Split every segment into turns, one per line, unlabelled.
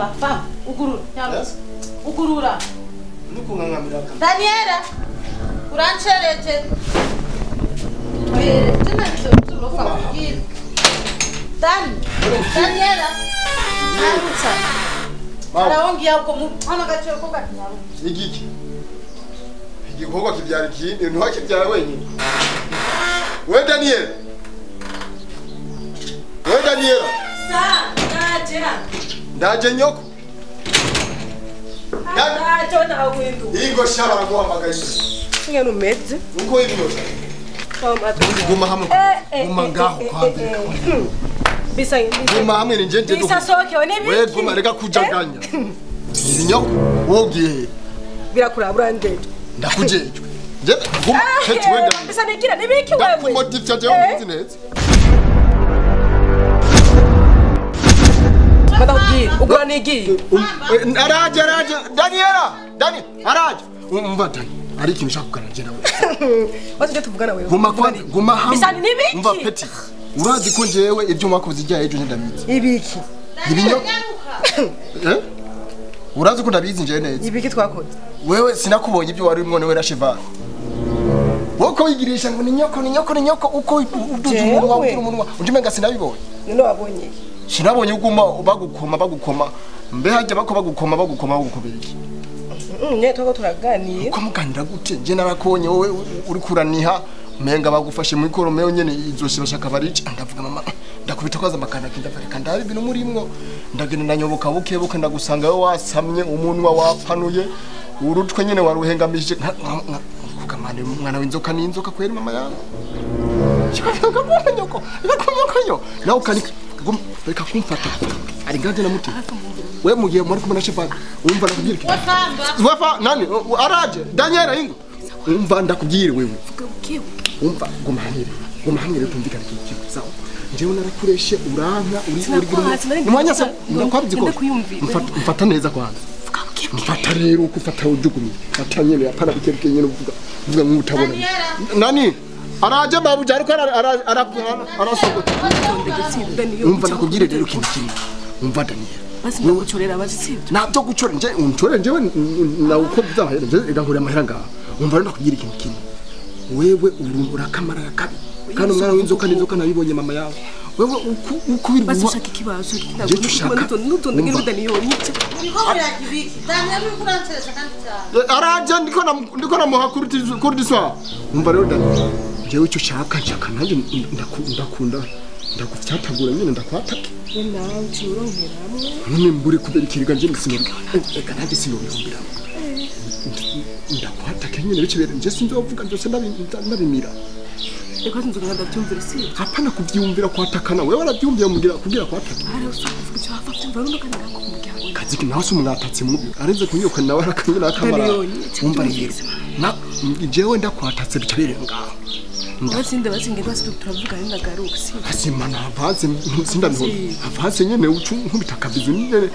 Famba, famba. Ugurura.
Yes.
Ugurura.
Nuko ngangamira ka.
Daniela. Urancherete. Tena ndio famba. Daniela. Arutsa. Araongia uko mwana gacyo ko gatinyaru.
Igiki. Igikorwa kibyara ikindi ntiwakibyara wenyine. We Daniel. We Daniel. Ndaje nyoko.
Ndaje ndawindu.
Ingo shabara guhamagaye.
Singa numeze.
Uko ibyo. Guma hamwe. Guma ngaho kwambere.
Bisa
guma hamwe ni njenje.
Bisa soke one biki.
We guma reka kujaganya. Izi nyoko wogiye.
Birakurabura ndende.
Ndakujejwe. Je guma keti wenda.
Bisa nikira nibiki wewe.
Ndakumotivya je mu business.
Ugura nigi.
Araje Daniela. Dani araje. Umva Dani. Ari ikintu ushaka kuganira nawe.
Wazi cyo tuvugana wewe.
Guma hamwe.
Bisa nibiki.
Umva peti. Urazi ko jewe ibyo mwakoze ijya ejo ndamizi.
Ibiki.
Ibinyo. Urazi ko ndabizi nje neza.
Ibiki twakoze.
Wewe sinakubonye ibyo wari umwe wewe na Shiva. Woko yigirisha ngo ni nyoko uko umunwa. Unjumenga sinabibonye.
None wabonye.
Sinabonye uguma bagukoma. Mbe hajya bagukoma bagukobeki.
Ne twako turaganiye.
Uko muganira gute? Je narakonye wowe uri kuraniha menga bagufashe mu ikoromeo nyene izoshira shaka barica ndavuga mama ndakubita kwaza makana kindafareka ndari ibintu murimwo ndagenda nanyoboka buke ndagusanga we wasamye umunwa wapanuye urutwe nyene waruhengamije kukamane mwana w'inzoka n'inzoka kweri mama yangu nyoko nawe ukani reka kumfata ari ngaje na muti we mugiye muri kumena Shiva umva nakubwira iki wafa nani araje Daniela ingo umva ndakubwira wewe umva gumahangire tumvikana ikintu sawa njewe narakureshe uranka uri mwanya se ndakwabye ko mfata neza kwanza mfata rero ukufata ujugumi atanyene yapana bikeke nyene uvuga nk'utabona nani araje babu jari ko arasogota umva nakubwire rero ikintu kimwe umva Daniel
basi ndagucorera bazitsibye
nabyo gucora nje uncorera njewe na uko bizahera nje irangura amahera ngaha umva rero nakubwira ikintu kimwe wewe urakamara yakabi kandi umwana w'inzoka n'inzoka nabibonye mama yawe wewe ukubirwa
basi ushaka ikibazo kitago nutonde ngirida niyo nyice bihobera kibiki Daniel uri kurancereza kandi cyane
araje ndiko namuha kuri diswa umva rero Daniel jewe icyo shaka nanjye ndakunda ndagufyatagura nyine ndakwataka
nawe urongeramo
none mbure kubera ikiriga nje sinori eka nanjye sinori hombiramo ndakwataka nyine bikibere nje sinzovuga byose ndabimira
eko sinzoga ndabyumvira si
hapana kubyumvira kwatakana wewe warabyumviye mugira kugira kwataka
ari usavuga cyo hafafite mbarundo kandi ngako mu muryango
kaziki nawe umwatatse mubi areze kunyoka nawe arakanyira akamara umva rero na jewe ndakwatatse bicabere ngaho
Basinde basinge basi turavugana ndagaruka si
asima na avance sindamiho avance nyene ucu nkubitakabizo nyene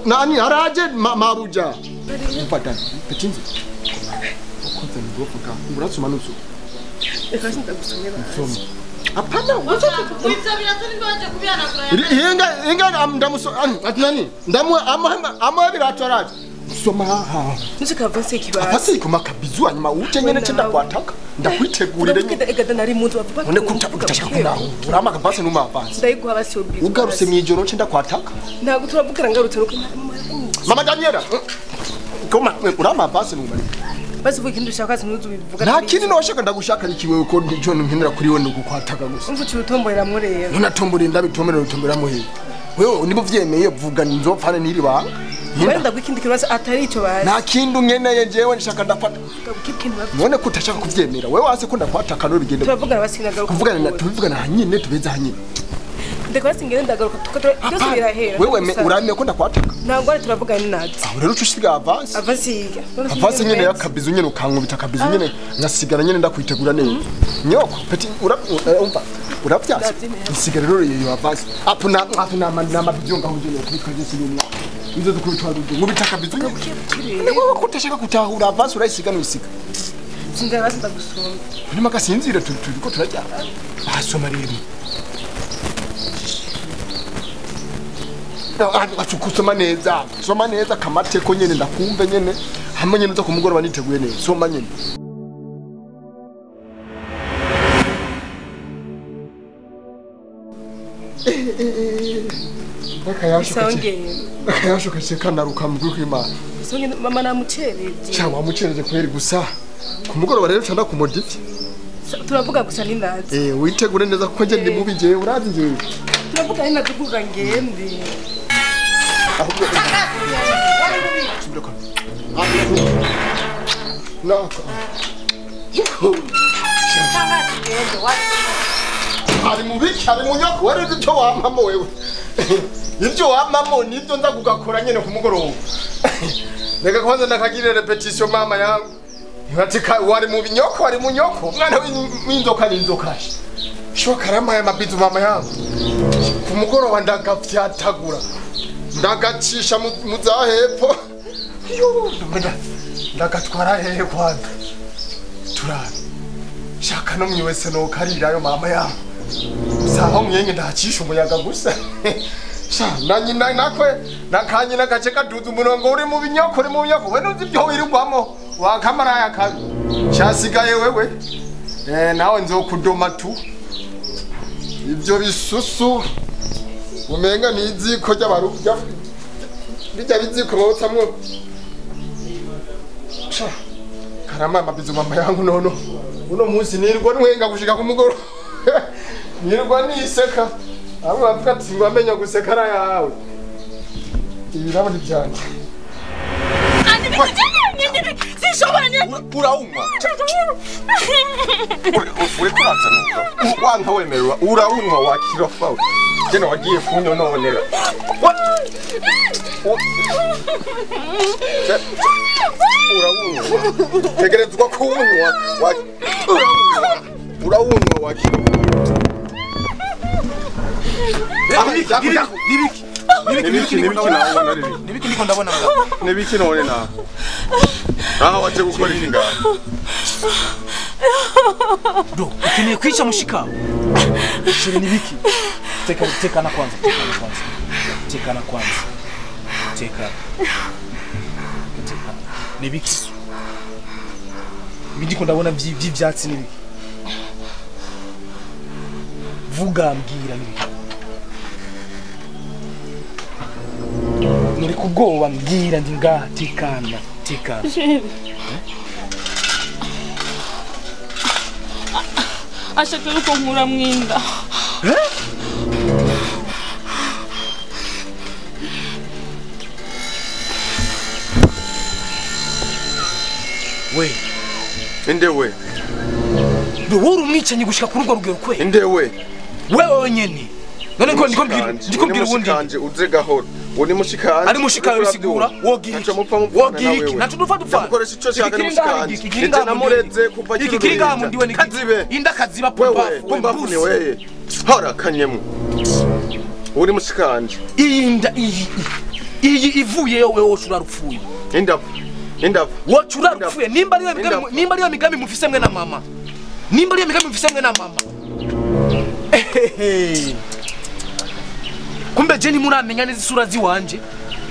nani araje mabuja mfata petinzi ukoze ngovuga urasoma nusu
eka sindagusomera
apana
wiza biratari ngoje kubyana kura
inga ndamuso ati nani ndamu ama biratoraje soma ha
nishika vase kibazo
afase ikoma kabizu hanyuma uje nyene cyenda kwataka ndakwitegurire
nyine ega nari muntu bavuga
none kutashaka kunaho urama kavase numa avance
ndayiguha basi obizo
ugaruse mwijoro cyenda kwataka
ntago turabukira ngarutse nuko
mama Daniela koma urama avance numa
basi vuga kindu shaka sinuzu bivuga
nta kindi noshaka ndagushaka rikiwe ko ndijo nkenera kuri we nugukwataka gusa
umva cyutomborera murera
ntunatombore ndabitomera utombera muhe wewe nibo vyemeye vuga nzopfane niri ba
wenda gwikindi kibazo atari ico bazi
nta kindi unkeneye jewe nshaka ndafata none kutashaka kuvyemera wewe wase ko ndakwataka no bigende
turavugana basinagaruka
tuvugana hanyine tubeza hanyine
ndeko basingere ndagaruka byose birahera
wewe urame ko ndakwataka
ntabwo ari turavugana nazi
aho rero ucusiga avance nyene yakabizu nyene ukankubita kabizu nyene ngasigara nyene ndakwitegura neza nyoko peti umva uravyase isigara rero iyo avance apo na mabizo ngaho nyene kwikaje sinumwa izo dukubitwa rudo ngubita kabizu nyene wewe kutashaka kutahura avance urayisiga n'usiga
singa basi ndagusoma
ni makasinzira turiko turajya basoma rero kusoma neza kamateko nyene ndakumve nyene hamwe nyene uza kumugoroba niteguye neza soma nyene akayasho kasheka naruka mu kwimana
songe mama namucereje
cyangwa wamucereje kweri gusa kumugoroba rero cyanda kumodifye
turavuga gusa n'indazi
witegure neza kuko nje ndi mubi je urazi nje
turavuga ina tuvuga ngende
ahubwo nako ari mubiki ari munyoko wari icyo wampamo wewe ibyo wampamo nibyo nza kugakora nyene ku mugoroba reka kwanza nakagire repetition mama yangu Iwatika wari mu binyoko wari munyoko umwana w'inzoka n'inzoka sho karama ya mabizu mama yangu ku mugoroba ndagafyatagura ndagacisha mu zahepfo ndagatwara hehe kwanza turara shaka no mwiwese no karirayo mama yangu saho mwenge ndacisha umuyaga gusa sha nanyina nakwe nakanye nagace kaduza umurongo uri mu binyoko we nuzi byo wirugwamo wakamara yakabi cyasigaye wewe nawe nzokudoma tu ibyo bisusu umenga niziko ry'abarubya bijya biziko botsamwo sha karama mabizo mama yangu nono uno munsi nirwa nwenga gushika ku mugoro nirwa niseka abo bavuga ati ngo amenya gusekara yawe ibirabo byanje
sishobora nyine
uraumwa uri kuranza nuko wanka wemerwa uraumwa wakirofa jene wagiye kunyononera uraumwa tegerezwa kunywa uraumwa wakirofa Nibiki naona riri.
Nibiki niko ndabona mga.
Nibiki none na. Aha waje gukora inga.
Do, ukeneye kwica mushikawe. Shiri nibiki. Teka na kwanza. Teka. Nibiki. Ndiko ndabona vy'ivyatsi nibiki. Vuga mbwira nibiki. Nuri kubwoba mbwira ndi ngaha tekana.
Ashaka yuko nkura mwinda.
We.
Indewe.
Wowe umwicanyi gushika kuri urwo rugero kwe.
Indewe.
Wewe nyene. None ko ndikubwira ubundi.
Kanje uze gahoro. Uni mushikanje.
Ari mushikawe bisigura. Wogira iki? Nacho dufata.
Mukoresha ico cyangwa mushikanje. Nje namureze kuva kiri.
Ikiringa mundiwe ni
kazibe.
Inda kaziba pumbafu.
Ni wewe. Hora kanyemu. Uri mushikanje.
Iyi ivuye wewe woshura rupfuye.
Inda.
Woshura rupfuye nimba ariyo migambi mufise mwe na mama. Kumbe je ni muramenya neza isura ziwanje.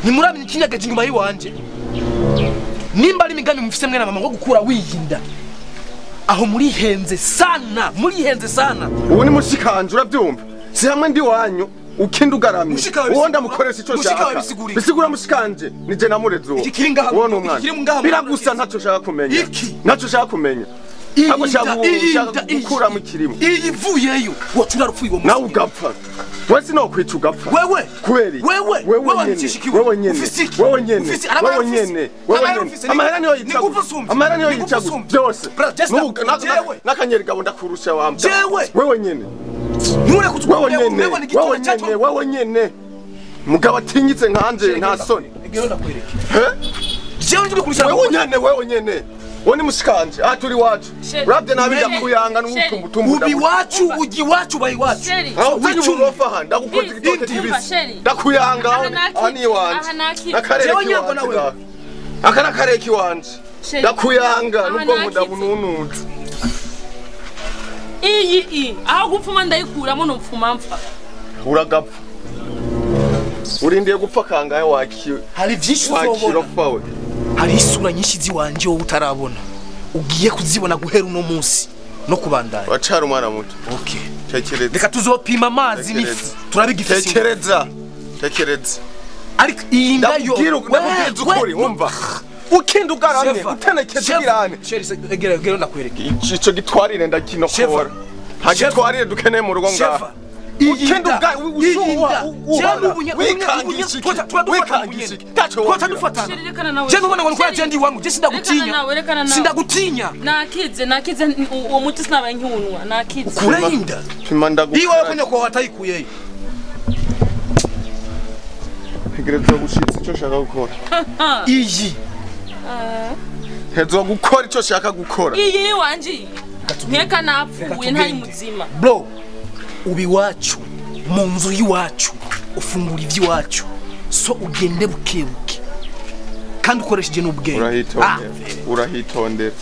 Ni muramenya ikinyagaje inyuma yiwanje. Nimba ari migambi mufise mwe na mama ngo gukura wiyinda. Aho murihenze sana.
Ubu ni mushikanje urabyumva. Si hamwe ndi wanyu. Ukindi ugaramye uwo ndamukoresha ico shaka bisigura mushikanje nije namurezo uwo numwana biragusa ntaco shaka kumenya abo shaka gukura mu kirimo
iyi vuyeyo wacura rupfuye wo
nawe ugapfa wese no kwica ugapfa
wewe
kweri wewe nyene amahera niyo yica byose nakanyeri gabo ndakurusha wamba wewe nyene
Nure kutwewe
wewe nyene mugabo atinyitse nkanje nta soni
egero ndakwereke jewe ndi kurusha
wewe nyene woni mushikanje turi wacu rabde nabija kuyanga n'umutumbutumbu
uji wacu bayi wacu
aho wicurofa ha ndagukoze igitoke kibisi ndakuyanga ani wanje nakareki wanje ndakuyanga nubwo ndabununutse
iyi aho gupfuma ndayikuramo no pfuma mfa
uragapfa urindiye gupfa kangahe wakiwe
hari byinshi uzobona hari isura nyinshi ziwanje wowe utarabona ugiye kuzibona guhera uno munsi no kubandanya
wacara umwana muto
okay
tekereza
reka tuzopima amazi n'ifu turabigifise
tekereza
ariko iyi ndayo
ndabwira ukuri wumva ukindi ugaramye utenekeze girane
egera nakwereka
ico gitwarire ndakinokora hagitwarire dukeneye mu rugo ngaha ukindi ushuha
sindagutinya
nakize uwo muti sinabaye nk'unwa nakize
kurinda iwawe ko nyoko watayikuyeyo
ntegerezwa gushitsa ico shaka gukora
iyi
ntegerezwa gukora ico shaka gukora
iyi wanje nkeka napfuye ntari muzima
bro ubi wacu mu nzu y'iwacu ufungura iby'iwacu so ugende bukebuke kandi ukoresheje n'ubwenge
urahitondera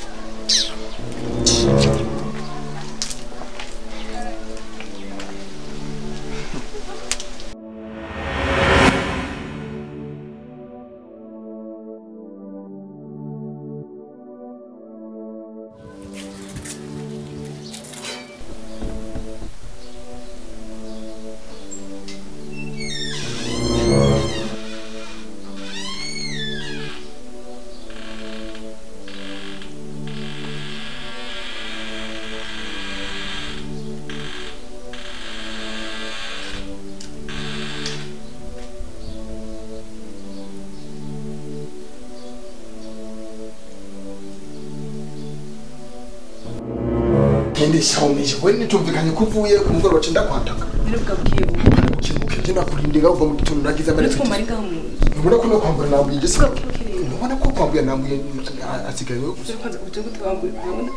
Kende shaumisha weni tumvikanye kuvuye ku mugoro wacenda kwataka
Niruka bukibu
ukibuke genda kurindira uva mu gitondo nagize amare
Niko marika mu
ubona ko no kwambura nambuye gese ubona ko kwambuye nambuye asigaye
kwanza uje gutwambuye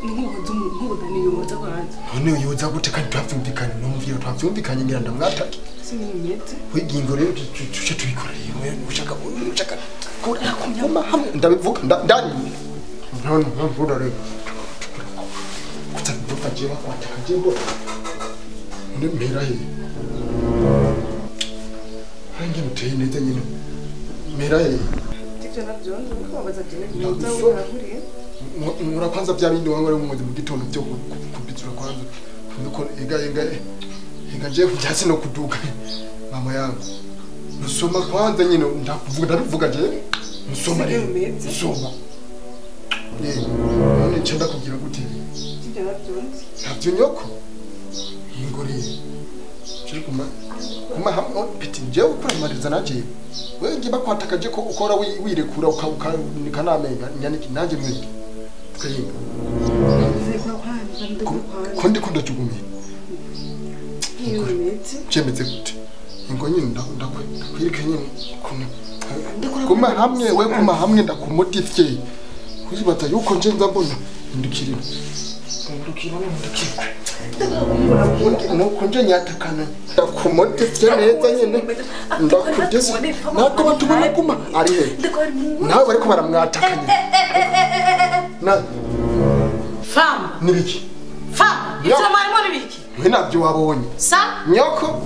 nkuko dani yoza kwanza
none yoza gute kandi twavyumvikanye no muvyo twavyumvikanye ngira ndamwatake
sinimyete
wigingo rero tuce tubikoreye wewe ushaka kura kumyama hamwe ndabivuga ndani none mvuda rero kutaje kwataka jembo ne meraye hange muteye neza nyine meraye
tivyo navyo niko babaza jene yoza urahuriye
murapanza bya bindi wangore mu gitondo byo kubitsura kwanza nuko ega je byasi no kuduka mama yangu nusoma kwanza nyine ndakuvuga je nusoma rero nusoma none cyenda kugira gute ntabyo nyoko ingori cyo kuma hamwe piti je ukora mariza naje wewe ngiba kwatakaje ko ukora wirekura ukanika namenga nyaniki naje mwenge twinga kondi ndacyugumye chemeze gute ingo nyine ndakwirike nyine kuma hamwe we kuma hamwe ndakumotifye kuzibata yuko nje nzambona ndikirimo nuko nje nyatakana ndakumotifye neza nyine ndakugeze nako batubona kuma ari he nawe bariko baramwatakanye na
fam
nibiki
ivyo marimo nibiki
we navyo wabonye
sa
nyoko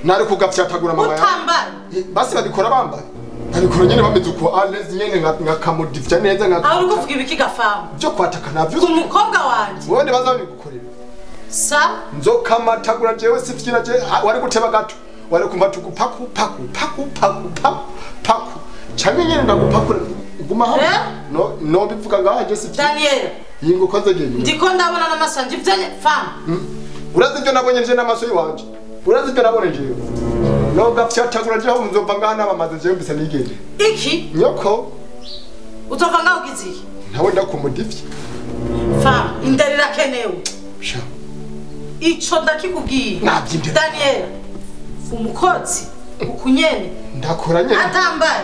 nari kugafyatagura mama yawe
utambaye
basi babikora bambaye babikora nyene bameze uko alezi nyene nka kamodifya neza nka
aho uvuga ibiki gafamu
byo kwataka navyo
umukobwa wanje
wone bazabigukorera
sa
nzokamatagura jewe sifyira je wari guteba gato wari kumva tukupaku paku cyane nyene ndagupakura guma hamwe no bivuga ngaje sifyira
Daniel
yingo koze genge
ndiko ndabona namasanje vyanye fam
urazi byo nabonye nje namaso yiwanje urazi byo nabonye nje no gafyatagura je ho nzova ngana bamaze je mbise nigende
iki
nyoko
utova ngaho giziki
nawe ndakumudifye
fam indarira kenewe
sha
ico ndakikubwiye Daniel umukozi ukunyene
ndakora nyene
atambaye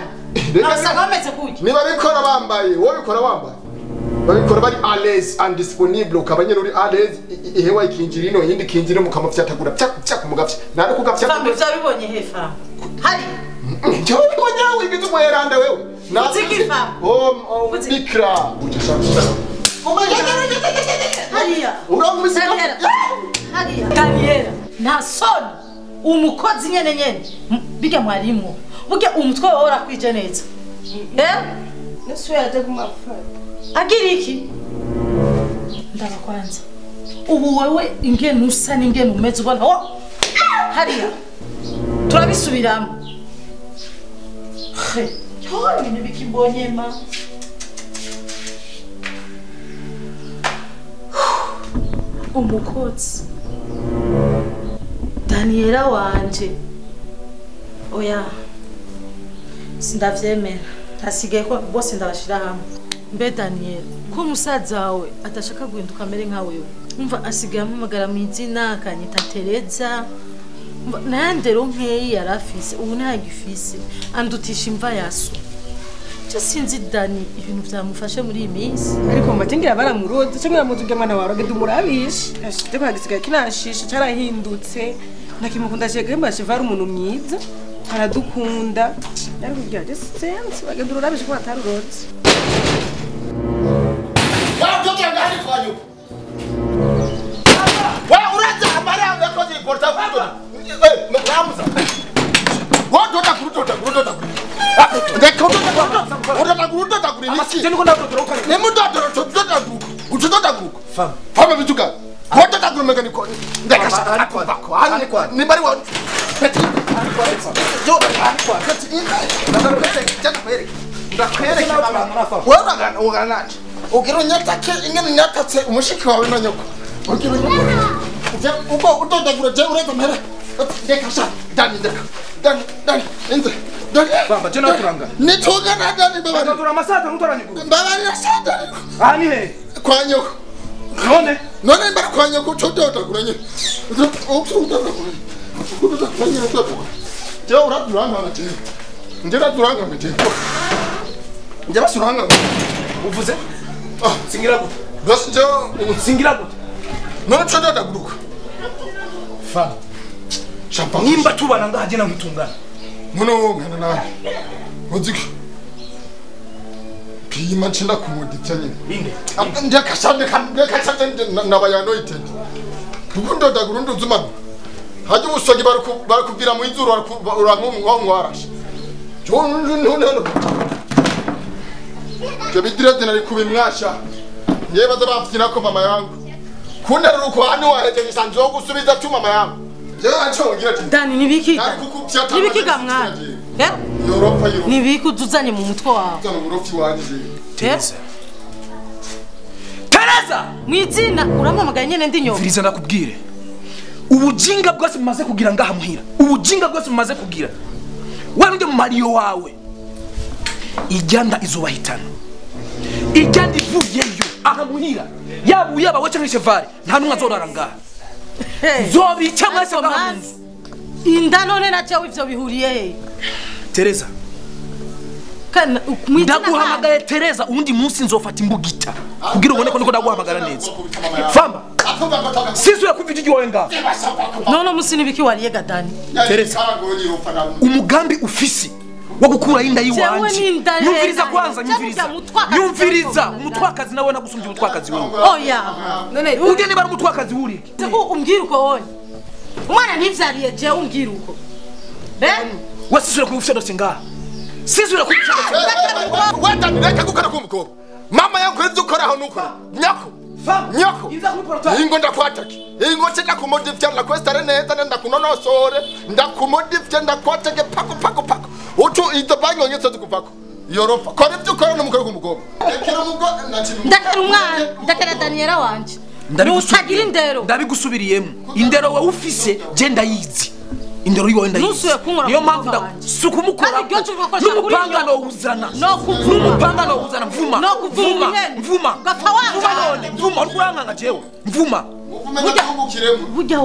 nasaga bameze kuki
niba bikora bambaye wowe bikora bambaye babikora bari alles undisponible ukabanye uri alles ihewa ikinjirino yindi kinjire mu kamafyatagura pya kumugafya nari kugafya
fam byabibonye hefa hari
cyo bonyawe igitu mweranda wewe
naziki fam
bikra utashaka
hariya
uramuzika
hariya Daniel nta soni umukozi nyene bijya mwarimu burya umutwe wawe urakwije neza
Nasuye aje kumafata.
agira iki ndaba kwanza ubu wewe ingene usa n'ingene umeze ubona hariya turabisubiramo ibintu bikimbonye ma umukotsi Daniela wanje oya sindavyemera hasigaye ko bose ndabashira hamwe mbe Daniel ko musaza wawe atashaka guhinduka mere nka wewe umva asigaye amamagara mu izina akanyita Tereza nandero nkeyi yarafise ubu ntagifise andutisha imva yaso cyo sinzi Dani ibintu byamufashe muri iyi minsi
Ariko mbatingira baramuroza cyangwa mutuge mwana wawe gende umurabishe. Ashite kwagisigaye kinashisha carahindutse nakimukunda cyege mbashe vara umuntu mwiza aradukunda. Ariko byaje sense bagende urabishe ko ataruroza.
Ukiro nyatake ingene nyatatse umushiki wawe na nyoko. Ukiro nyatake uko utondagura je ureka mpera. Ndeka sha Dani inze.
Baba je naturanga.
Nitoga na Dani baba.
Ndatura amasata ntutoranyigura.
Baba ni sata.
Ani he?
Kwa nyoko. None mbara kwa nyoko chododagura nye. Utondagura. Utondagura nye toto. Je uraturanga na je. Njera turanga mete. Njera suranga.
Uvuze? Singira gute?
Basi jo
singira gute?
None chododagura. Fa. Chapa.
Nimba tubana ngaje na mutungana.
Muno ngana na. Muziki. Pima chenda kumuditya nyine.
Inde.
Ndiye kasande nabayano itende. Kukundo dagurundo zuma. Haje usogi barakubwira mu inzuru urankumwarashe. No. Je bidire nari kubimwasha. Yeba zabafina ko mama yangu. Kuna ruko hano waheje bisanzwe gusubiza tu mama yangu. Je acho ngira ati.
Dani nibiki? Nibiki gamwana?
Europa
nibiki utuzanye mu mutwe wawe?
Zana urofi wanje.
Tereza!
Mwizina uramamagaye nyene ndi nyobo.
Viriza nakubwire. Ubujinga bwose mumaze kugira ngaha muhira. Ubujinga bwose mumaze kugira. Wewe ndio Mario wawe. Ijyanda izobahitana. Ijyanda ivuyeyo aha muhira. Yabu yaba wacha nk'ishevare nta numwe azorara ngaha. Zobi cyangwa se bahanze.
Inda none na cyawe ivyo bihuriye he?
Tereza.
Kana mwizina
ndaguhamagaye Tereza undi munsi nzofata imbugita. Kugira ubone ko niko ndaguhamagara neza. Famba. Sisi yakuvije igiwe ngaha.
None musini biki wariye Dani.
Tereza. Umugambi ufisi wo gukura inda yiwanje. Nyumviriza kwanza nyumviriza umutwakazi nawe nagusumbye umutwakazi wewe.
Oya.
None ugene bari umutwakazi wuri.
Umbwira uko wone. Umwana ntivyariye je umbwira uko.
Wasisura kufisha dose ngaha. Sisura kufisha dose.
Wenda nireka gukora kumukobwa. Mama yangu rinzi ukora aho nuko. Nyako. Nyako. Ingo ndakwatake. Ingo cyenda kumodifya na kwestare neza ndakunonosore. Ndakumodifya ndakwatake pako. Utu itabanyo nyetse tukupako. Yorofa. Kora ibyo ukora n'umukobwa kumukobwa.
Ndakera umwana, ndakera Daniela wanje. Utagira indero.
Ndabigusubiriyemo. Indero wa ufise je ndayizi. Indero yiwe ndayizi. Niyo mpamvu ndakumukora. N'umupangano uzana. N'umupangano uzana mvuma. Mvuma. Mvuma uranganga jewe. Mvuma.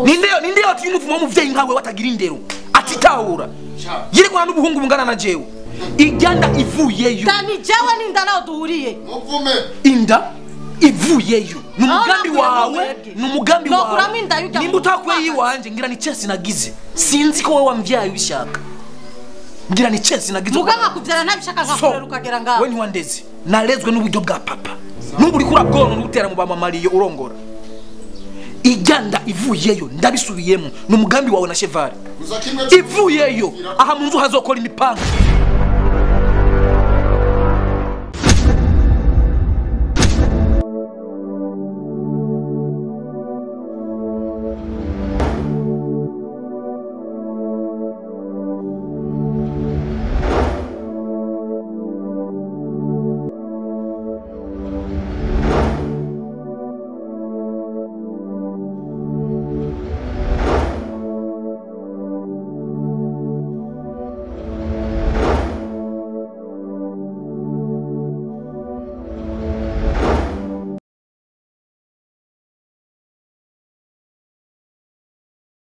Ninde ati umuvuma w'umuvyeyi nkawe watagira indero. Atitahura. Yiri kwa n'ubuhungu bungana na jewe. Ijyanda ivuyeyo.
Dani jewe n'inda naho duhuriye.
Muvume.
Inda ivuyeyo. Numugambi wawe, numugambi wawe. Nimba utakwe yiwanje ngira ni chance nagize. Sinzi ko wewe wamvyaye ubishaka. Ngira ni chance nagize.
Muganga kuvyara ntabishaka nkakurera ukagera ngaho.
We ni wandeze. Narezwe n'uburyo bwa papa. Numva uri kura bwono n'utera mu bama Mariyo urongora. Ijya ijyanda ivuyeyo ndabisubiyemo ni umugambi wawe na Cheval ivuyeyo aha mu nzu hazokora imipanga